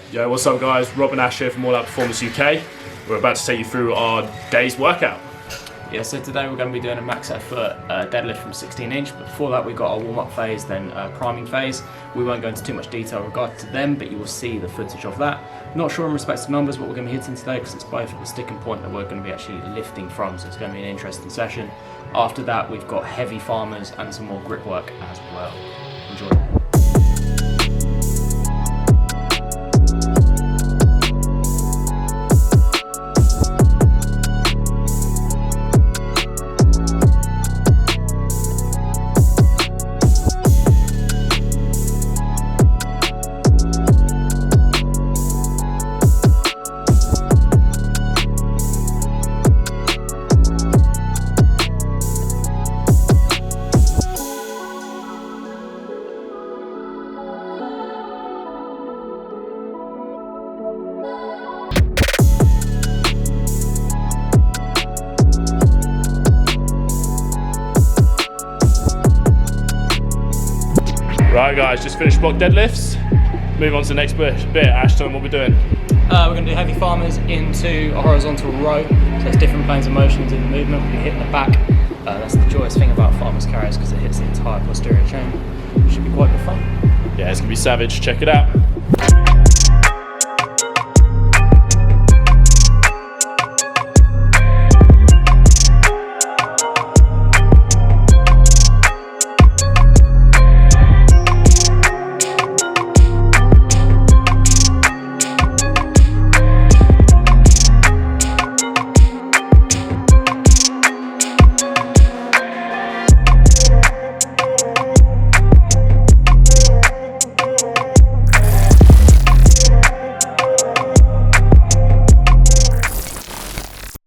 Yo, what's up guys? Rob and Ash here from All Out Performance UK. We're about to take you through our day's workout. Yeah, so today we're going to be doing a max effort deadlift from 16 inch, but before that we've got our warm-up phase, then priming phase. We won't go into too much detail regarding to them, but you will see the footage of that. Not sure in respect to numbers what we're going to be hitting today, because it's both at the sticking point that we're going to be actually lifting from, so it's going to be an interesting session. After that we've got heavy farmers and some more grip work as well. Enjoy. Right guys, just finished block deadlifts. Move on to the next bit. Ash, tell them what we're doing. We're going to do heavy farmers into a horizontal row, so it's different planes of motions in the movement. We'll be hitting the back. That's the joyous thing about farmers carries, because it hits the entire posterior chain. It should be quite good fun. Yeah, it's going to be savage. Check it out.